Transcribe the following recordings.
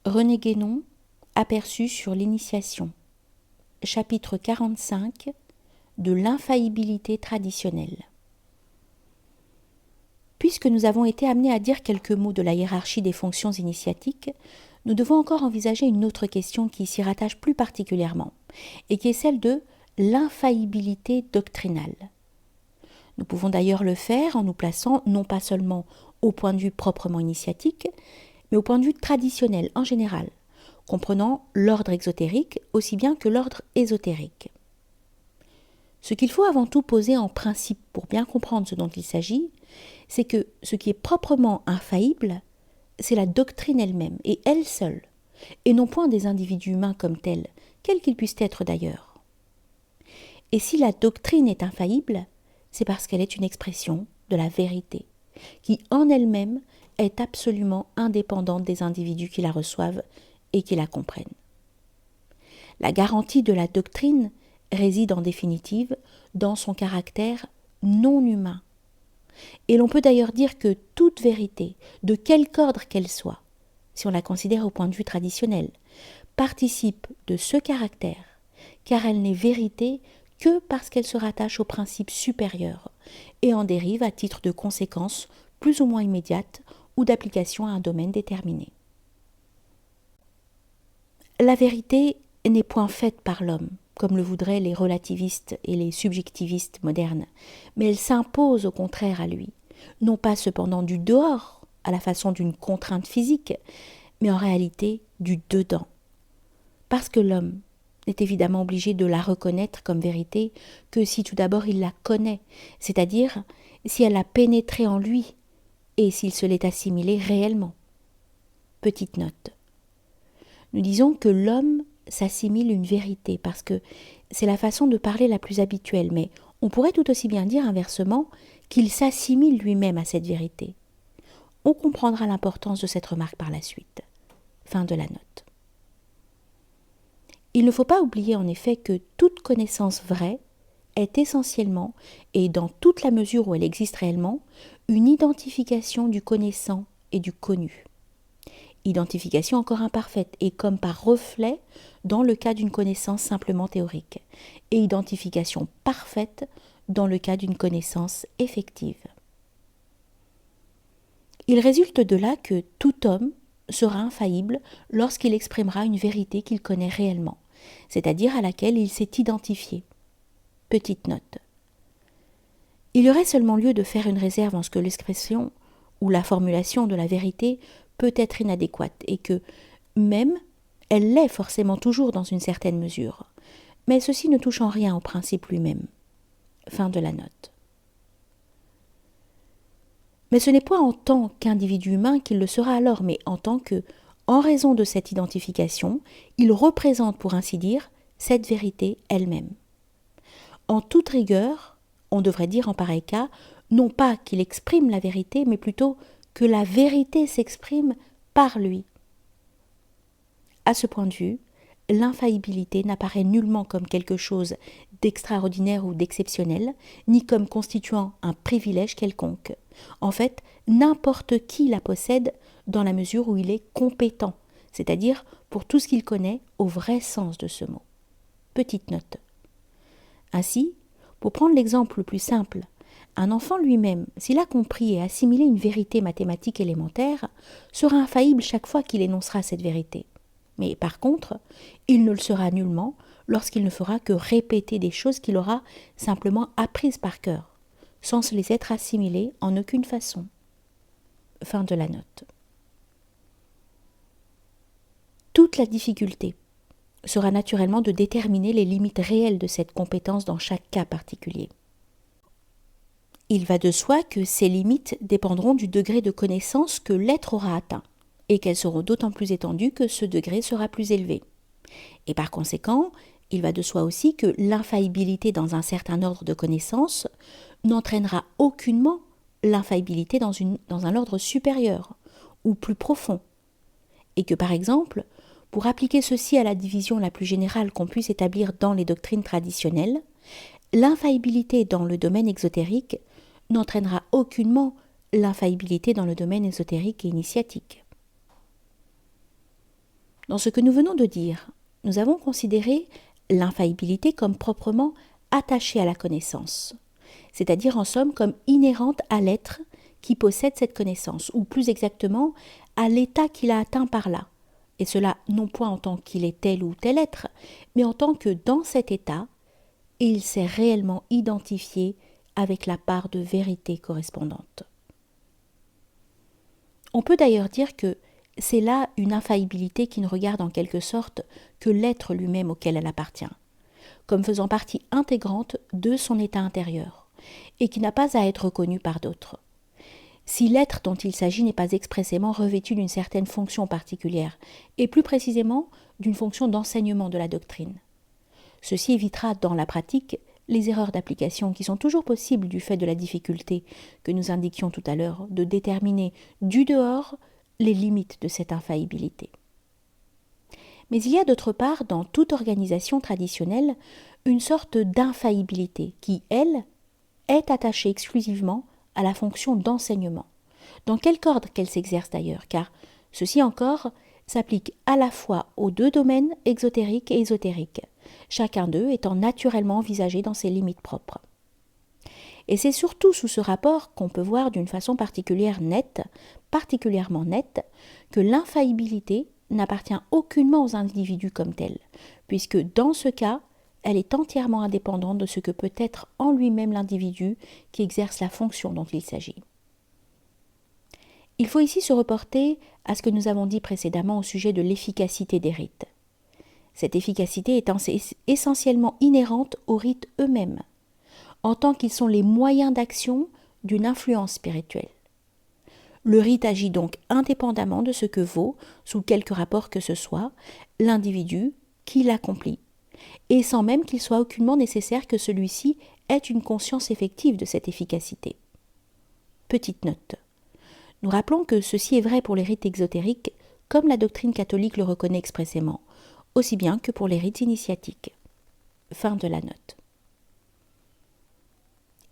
René Guénon, aperçu sur l'initiation. Chapitre 45 de l'infaillibilité traditionnelle. Puisque nous avons été amenés à dire quelques mots de la hiérarchie des fonctions initiatiques, nous devons encore envisager une autre question qui s'y rattache plus particulièrement, et qui est celle de l'infaillibilité doctrinale. Nous pouvons d'ailleurs le faire en nous plaçant non pas seulement au point de vue proprement initiatique, mais au point de vue traditionnel en général, comprenant l'ordre exotérique aussi bien que l'ordre ésotérique. Ce qu'il faut avant tout poser en principe pour bien comprendre ce dont il s'agit, c'est que ce qui est proprement infaillible, c'est la doctrine elle-même, et elle seule, et non point des individus humains comme tels, quels qu'ils puissent être d'ailleurs. Et si la doctrine est infaillible, c'est parce qu'elle est une expression de la vérité, qui en elle-même est absolument indépendante des individus qui la reçoivent et qui la comprennent. La garantie de la doctrine réside en définitive dans son caractère non humain. Et l'on peut d'ailleurs dire que toute vérité, de quelque ordre qu'elle soit, si on la considère au point de vue traditionnel, participe de ce caractère, car elle n'est vérité que parce qu'elle se rattache au principe supérieur et en dérive à titre de conséquence plus ou moins immédiate ou d'application à un domaine déterminé. La vérité n'est point faite par l'homme, comme le voudraient les relativistes et les subjectivistes modernes, mais elle s'impose au contraire à lui, non pas cependant du dehors, à la façon d'une contrainte physique, mais en réalité du dedans. Parce que l'homme n'est évidemment obligé de la reconnaître comme vérité que si tout d'abord il la connaît, c'est-à-dire si elle a pénétré en lui et s'il se l'est assimilé réellement. Petite note. Nous disons que l'homme s'assimile une vérité parce que c'est la façon de parler la plus habituelle, mais on pourrait tout aussi bien dire inversement qu'il s'assimile lui-même à cette vérité. On comprendra l'importance de cette remarque par la suite. Fin de la note. Il ne faut pas oublier en effet que toute connaissance vraie est essentiellement, et dans toute la mesure où elle existe réellement, une identification du connaissant et du connu. Identification encore imparfaite et comme par reflet dans le cas d'une connaissance simplement théorique, et identification parfaite dans le cas d'une connaissance effective. Il résulte de là que tout homme sera infaillible lorsqu'il exprimera une vérité qu'il connaît réellement, c'est-à-dire à laquelle il s'est identifié. Petite note. Il y aurait seulement lieu de faire une réserve en ce que l'expression ou la formulation de la vérité peut être inadéquate et que, même, elle l'est forcément toujours dans une certaine mesure, mais ceci ne touche en rien au principe lui-même. Fin de la note. Mais ce n'est point en tant qu'individu humain qu'il le sera alors, mais en tant que, en raison de cette identification, il représente, pour ainsi dire, cette vérité elle-même. En toute rigueur, on devrait dire en pareil cas, non pas qu'il exprime la vérité, mais plutôt que la vérité s'exprime par lui. À ce point de vue, l'infaillibilité n'apparaît nullement comme quelque chose d'extraordinaire ou d'exceptionnel, ni comme constituant un privilège quelconque. En fait, n'importe qui la possède dans la mesure où il est compétent, c'est-à-dire pour tout ce qu'il connaît au vrai sens de ce mot. Petite note. Ainsi, pour prendre l'exemple le plus simple, un enfant lui-même, s'il a compris et assimilé une vérité mathématique élémentaire, sera infaillible chaque fois qu'il énoncera cette vérité. Mais par contre, il ne le sera nullement lorsqu'il ne fera que répéter des choses qu'il aura simplement apprises par cœur, sans se les être assimilées en aucune façon. Fin de la note. Toute la difficulté sera naturellement de déterminer les limites réelles de cette compétence dans chaque cas particulier. Il va de soi que ces limites dépendront du degré de connaissance que l'être aura atteint, et qu'elles seront d'autant plus étendues que ce degré sera plus élevé. Et par conséquent, il va de soi aussi que l'infaillibilité dans un certain ordre de connaissances n'entraînera aucunement l'infaillibilité dans un ordre supérieur ou plus profond. Et que par exemple, pour appliquer ceci à la division la plus générale qu'on puisse établir dans les doctrines traditionnelles, l'infaillibilité dans le domaine exotérique n'entraînera aucunement l'infaillibilité dans le domaine ésotérique et initiatique. Dans ce que nous venons de dire, nous avons considéré l'infaillibilité comme proprement attachée à la connaissance, c'est-à-dire en somme comme inhérente à l'être qui possède cette connaissance, ou plus exactement à l'état qu'il a atteint par là, et cela non point en tant qu'il est tel ou tel être, mais en tant que dans cet état, il s'est réellement identifié avec la part de vérité correspondante. On peut d'ailleurs dire que c'est là une infaillibilité qui ne regarde en quelque sorte que l'être lui-même auquel elle appartient, comme faisant partie intégrante de son état intérieur, et qui n'a pas à être reconnue par d'autres. Si l'être dont il s'agit n'est pas expressément revêtu d'une certaine fonction particulière, et plus précisément d'une fonction d'enseignement de la doctrine. Ceci évitera dans la pratique les erreurs d'application qui sont toujours possibles du fait de la difficulté que nous indiquions tout à l'heure de déterminer du dehors les limites de cette infaillibilité. Mais il y a d'autre part dans toute organisation traditionnelle une sorte d'infaillibilité qui, elle, est attachée exclusivement à la fonction d'enseignement, dans quelque ordre qu'elle s'exerce d'ailleurs, car ceci encore s'applique à la fois aux deux domaines exotériques et ésotériques, chacun d'eux étant naturellement envisagé dans ses limites propres. Et c'est surtout sous ce rapport qu'on peut voir d'une façon particulièrement nette, que l'infaillibilité n'appartient aucunement aux individus comme tels, puisque dans ce cas, elle est entièrement indépendante de ce que peut être en lui-même l'individu qui exerce la fonction dont il s'agit. Il faut ici se reporter à ce que nous avons dit précédemment au sujet de l'efficacité des rites. Cette efficacité étant essentiellement inhérente aux rites eux-mêmes, en tant qu'ils sont les moyens d'action d'une influence spirituelle. Le rite agit donc indépendamment de ce que vaut, sous quelque rapport que ce soit, l'individu qui l'accomplit, et sans même qu'il soit aucunement nécessaire que celui-ci ait une conscience effective de cette efficacité. Petite note. Nous rappelons que ceci est vrai pour les rites exotériques, comme la doctrine catholique le reconnaît expressément, aussi bien que pour les rites initiatiques. Fin de la note.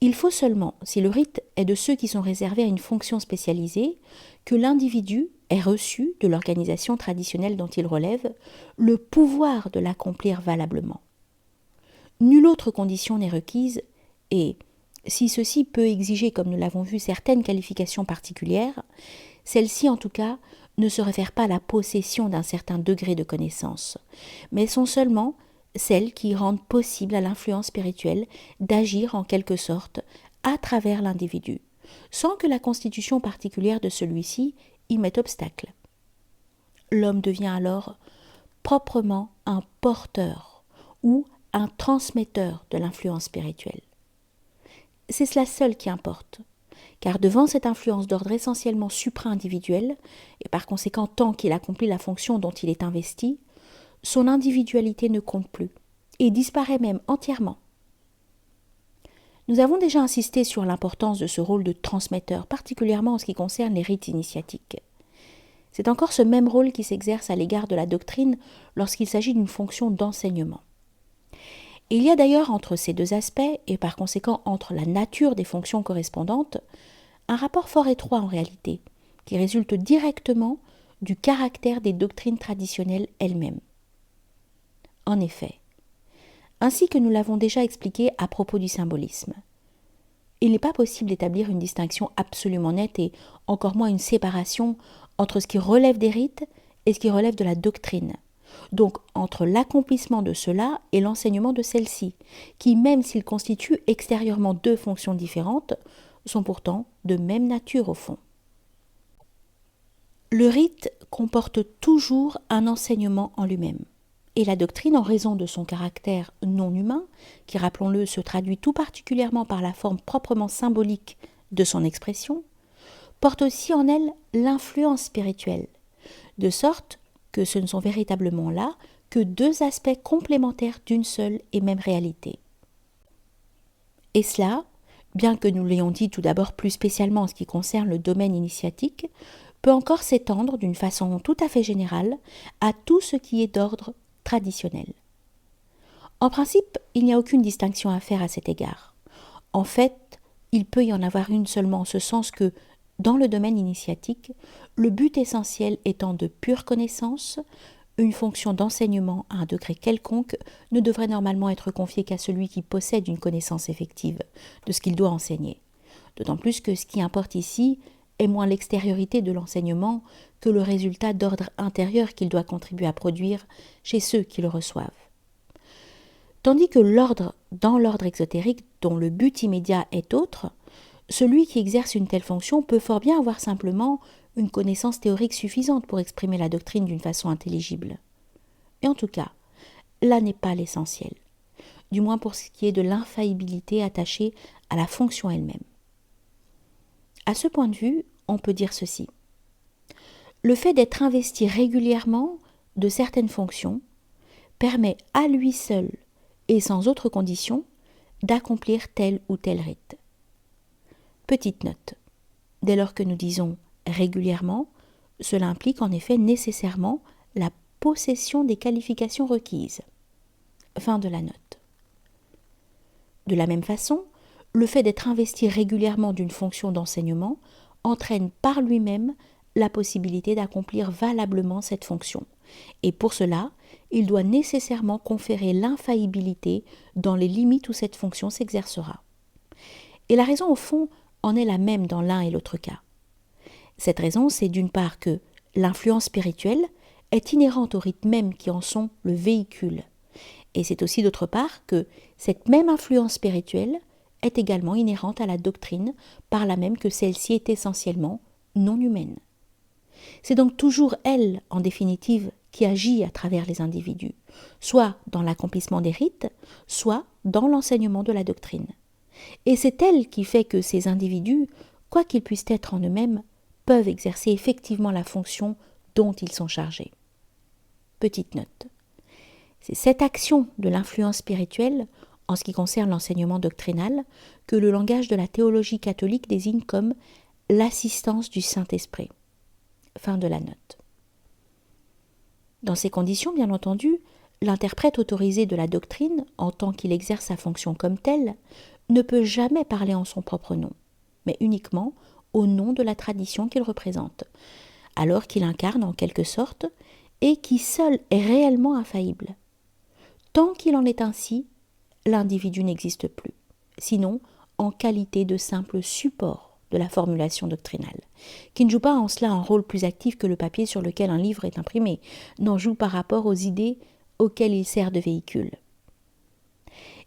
Il faut seulement, si le rite est de ceux qui sont réservés à une fonction spécialisée, que l'individu ait reçu de l'organisation traditionnelle dont il relève le pouvoir de l'accomplir valablement. Nulle autre condition n'est requise et, si ceci peut exiger, comme nous l'avons vu, certaines qualifications particulières, celles-ci en tout cas ne se réfèrent pas à la possession d'un certain degré de connaissance, mais sont seulement celles qui rendent possible à l'influence spirituelle d'agir en quelque sorte à travers l'individu, sans que la constitution particulière de celui-ci y mette obstacle. L'homme devient alors proprement un porteur ou un transmetteur de l'influence spirituelle. C'est cela seul qui importe, car devant cette influence d'ordre essentiellement supra-individuel, et par conséquent tant qu'il accomplit la fonction dont il est investi, son individualité ne compte plus, et disparaît même entièrement. Nous avons déjà insisté sur l'importance de ce rôle de transmetteur, particulièrement en ce qui concerne les rites initiatiques. C'est encore ce même rôle qui s'exerce à l'égard de la doctrine lorsqu'il s'agit d'une fonction d'enseignement. Il y a d'ailleurs entre ces deux aspects, et par conséquent entre la nature des fonctions correspondantes, un rapport fort étroit en réalité, qui résulte directement du caractère des doctrines traditionnelles elles-mêmes. En effet, ainsi que nous l'avons déjà expliqué à propos du symbolisme, il n'est pas possible d'établir une distinction absolument nette et encore moins une séparation entre ce qui relève des rites et ce qui relève de la doctrine, donc entre l'accomplissement de cela et l'enseignement de celle-ci, qui, même s'ils constituent extérieurement deux fonctions différentes, sont pourtant de même nature au fond. Le rite comporte toujours un enseignement en lui-même. Et la doctrine, en raison de son caractère non humain, qui, rappelons-le, se traduit tout particulièrement par la forme proprement symbolique de son expression, porte aussi en elle l'influence spirituelle, de sorte que ce ne sont véritablement là que deux aspects complémentaires d'une seule et même réalité. Et cela, bien que nous l'ayons dit tout d'abord plus spécialement en ce qui concerne le domaine initiatique, peut encore s'étendre d'une façon tout à fait générale à tout ce qui est d'ordre traditionnel. En principe, il n'y a aucune distinction à faire à cet égard. En fait, il peut y en avoir une seulement en ce sens que, dans le domaine initiatique, le but essentiel étant de pure connaissance, une fonction d'enseignement à un degré quelconque ne devrait normalement être confiée qu'à celui qui possède une connaissance effective de ce qu'il doit enseigner. D'autant plus que ce qui importe ici est moins l'extériorité de l'enseignement que le résultat d'ordre intérieur qu'il doit contribuer à produire chez ceux qui le reçoivent. Tandis que dans l'ordre exotérique dont le but immédiat est autre, celui qui exerce une telle fonction peut fort bien avoir simplement une connaissance théorique suffisante pour exprimer la doctrine d'une façon intelligible. Et en tout cas, là n'est pas l'essentiel, du moins pour ce qui est de l'infaillibilité attachée à la fonction elle-même. À ce point de vue, on peut dire ceci. Le fait d'être investi régulièrement de certaines fonctions permet à lui seul et sans autre condition d'accomplir tel ou tel rite. Petite note. Dès lors que nous disons régulièrement, cela implique en effet nécessairement la possession des qualifications requises. Fin de la note. De la même façon, le fait d'être investi régulièrement d'une fonction d'enseignement entraîne par lui-même la possibilité d'accomplir valablement cette fonction. Et pour cela, il doit nécessairement conférer l'infaillibilité dans les limites où cette fonction s'exercera. Et la raison, au fond, en est la même dans l'un et l'autre cas. Cette raison, c'est d'une part que l'influence spirituelle est inhérente aux rites mêmes qui en sont le véhicule. Et c'est aussi d'autre part que cette même influence spirituelle est également inhérente à la doctrine, par là même que celle-ci est essentiellement non humaine. C'est donc toujours elle, en définitive, qui agit à travers les individus, soit dans l'accomplissement des rites, soit dans l'enseignement de la doctrine. Et c'est elle qui fait que ces individus, quoi qu'ils puissent être en eux-mêmes, peuvent exercer effectivement la fonction dont ils sont chargés. Petite note. C'est cette action de l'influence spirituelle, en ce qui concerne l'enseignement doctrinal, que le langage de la théologie catholique désigne comme l'assistance du Saint-Esprit. Fin de la note. Dans ces conditions, bien entendu, l'interprète autorisé de la doctrine, en tant qu'il exerce sa fonction comme telle, ne peut jamais parler en son propre nom, mais uniquement au nom de la tradition qu'il représente, alors qu'il incarne en quelque sorte, et qui seul est réellement infaillible. Tant qu'il en est ainsi, l'individu n'existe plus, sinon en qualité de simple support de la formulation doctrinale, qui ne joue pas en cela un rôle plus actif que le papier sur lequel un livre est imprimé, n'en joue par rapport aux idées auxquelles il sert de véhicule.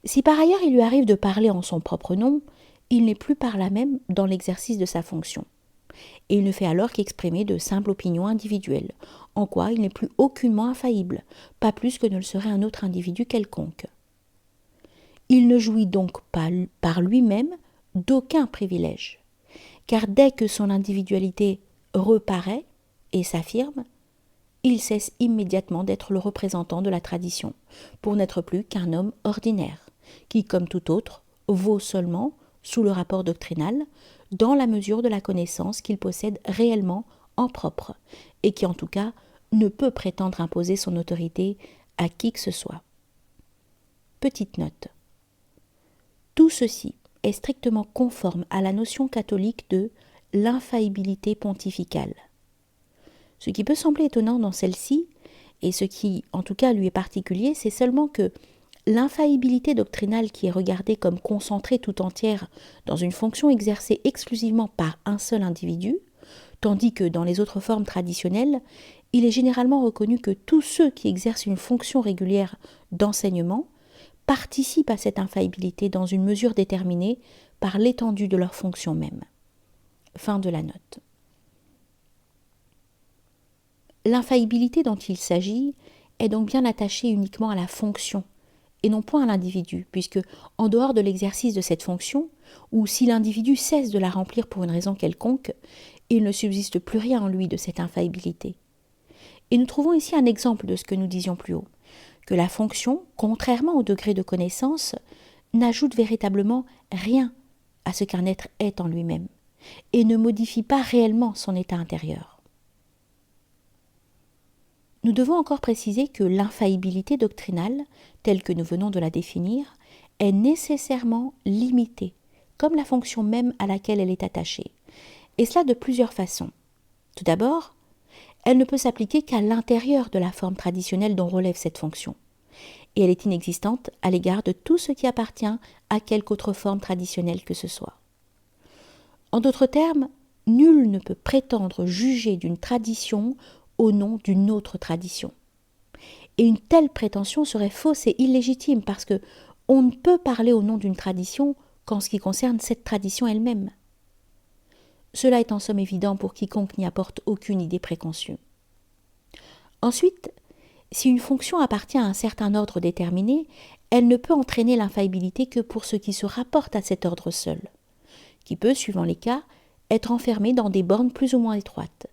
Si par ailleurs il lui arrive de parler en son propre nom, il n'est plus par là même dans l'exercice de sa fonction. Et il ne fait alors qu'exprimer de simples opinions individuelles, en quoi il n'est plus aucunement infaillible, pas plus que ne le serait un autre individu quelconque. Il ne jouit donc pas par lui-même d'aucun privilège, car dès que son individualité reparaît et s'affirme, il cesse immédiatement d'être le représentant de la tradition, pour n'être plus qu'un homme ordinaire, qui, comme tout autre, vaut seulement, sous le rapport doctrinal, dans la mesure de la connaissance qu'il possède réellement en propre, et qui en tout cas ne peut prétendre imposer son autorité à qui que ce soit. Petite note. Tout ceci est strictement conforme à la notion catholique de l'infaillibilité pontificale. Ce qui peut sembler étonnant dans celle-ci, et ce qui en tout cas lui est particulier, c'est seulement que l'infaillibilité doctrinale qui est regardée comme concentrée tout entière dans une fonction exercée exclusivement par un seul individu, tandis que dans les autres formes traditionnelles, il est généralement reconnu que tous ceux qui exercent une fonction régulière d'enseignement participent à cette infaillibilité dans une mesure déterminée par l'étendue de leur fonction même. Fin de la note. L'infaillibilité dont il s'agit est donc bien attachée uniquement à la fonction et non point à l'individu, puisque, en dehors de l'exercice de cette fonction, ou si l'individu cesse de la remplir pour une raison quelconque, il ne subsiste plus rien en lui de cette infaillibilité. Et nous trouvons ici un exemple de ce que nous disions plus haut, que la fonction, contrairement au degré de connaissance, n'ajoute véritablement rien à ce qu'un être est en lui-même, et ne modifie pas réellement son état intérieur. Nous devons encore préciser que l'infaillibilité doctrinale, telle que nous venons de la définir, est nécessairement limitée, comme la fonction même à laquelle elle est attachée, et cela de plusieurs façons. Tout d'abord, elle ne peut s'appliquer qu'à l'intérieur de la forme traditionnelle dont relève cette fonction. Et elle est inexistante à l'égard de tout ce qui appartient à quelque autre forme traditionnelle que ce soit. En d'autres termes, nul ne peut prétendre juger d'une tradition au nom d'une autre tradition. Et une telle prétention serait fausse et illégitime parce que on ne peut parler au nom d'une tradition qu'en ce qui concerne cette tradition elle-même. Cela est en somme évident pour quiconque n'y apporte aucune idée préconçue. Ensuite, si une fonction appartient à un certain ordre déterminé, elle ne peut entraîner l'infaillibilité que pour ce qui se rapporte à cet ordre seul, qui peut, suivant les cas, être enfermé dans des bornes plus ou moins étroites.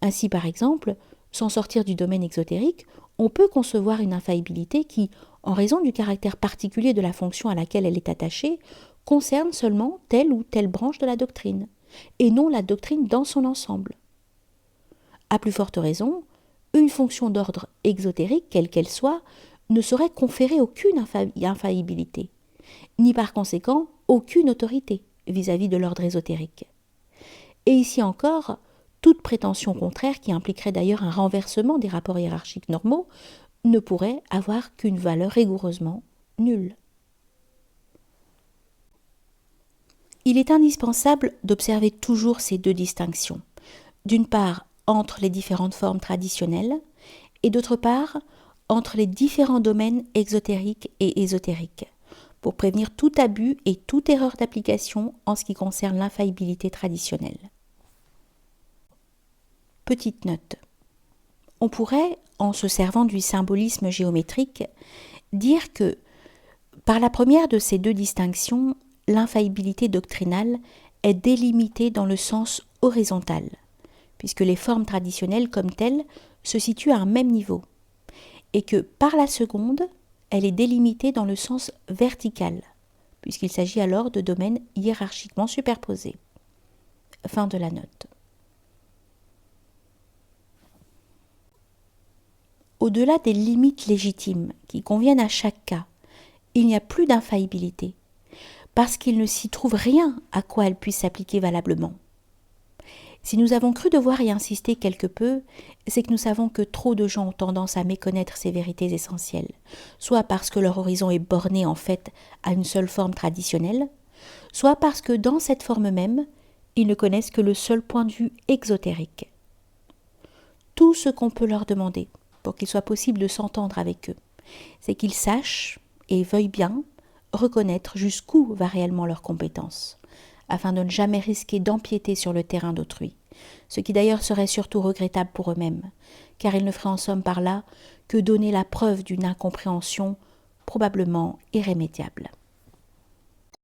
Ainsi, par exemple, sans sortir du domaine exotérique, on peut concevoir une infaillibilité qui, en raison du caractère particulier de la fonction à laquelle elle est attachée, concerne seulement telle ou telle branche de la doctrine, et non la doctrine dans son ensemble. À plus forte raison, une fonction d'ordre exotérique, quelle qu'elle soit, ne saurait conférer aucune infaillibilité, ni par conséquent aucune autorité vis-à-vis de l'ordre ésotérique. Et ici encore, toute prétention contraire, qui impliquerait d'ailleurs un renversement des rapports hiérarchiques normaux, ne pourrait avoir qu'une valeur rigoureusement nulle. Il est indispensable d'observer toujours ces deux distinctions, d'une part entre les différentes formes traditionnelles, et d'autre part entre les différents domaines exotériques et ésotériques, pour prévenir tout abus et toute erreur d'application en ce qui concerne l'infaillibilité traditionnelle. Petite note. On pourrait, en se servant du symbolisme géométrique, dire que, par la première de ces deux distinctions, l'infaillibilité doctrinale est délimitée dans le sens horizontal, puisque les formes traditionnelles comme telles se situent à un même niveau, et que par la seconde, elle est délimitée dans le sens vertical, puisqu'il s'agit alors de domaines hiérarchiquement superposés. Fin de la note. Au-delà des limites légitimes qui conviennent à chaque cas, il n'y a plus d'infaillibilité, parce qu'il ne s'y trouve rien à quoi elle puisse s'appliquer valablement. Si nous avons cru devoir y insister quelque peu, c'est que nous savons que trop de gens ont tendance à méconnaître ces vérités essentielles, soit parce que leur horizon est borné en fait à une seule forme traditionnelle, soit parce que dans cette forme même, ils ne connaissent que le seul point de vue exotérique. Tout ce qu'on peut leur demander, pour qu'il soit possible de s'entendre avec eux, c'est qu'ils sachent, et veuillent bien, reconnaître jusqu'où va réellement leur compétence, afin de ne jamais risquer d'empiéter sur le terrain d'autrui, ce qui d'ailleurs serait surtout regrettable pour eux-mêmes, car ils ne feraient en somme par là que donner la preuve d'une incompréhension probablement irrémédiable.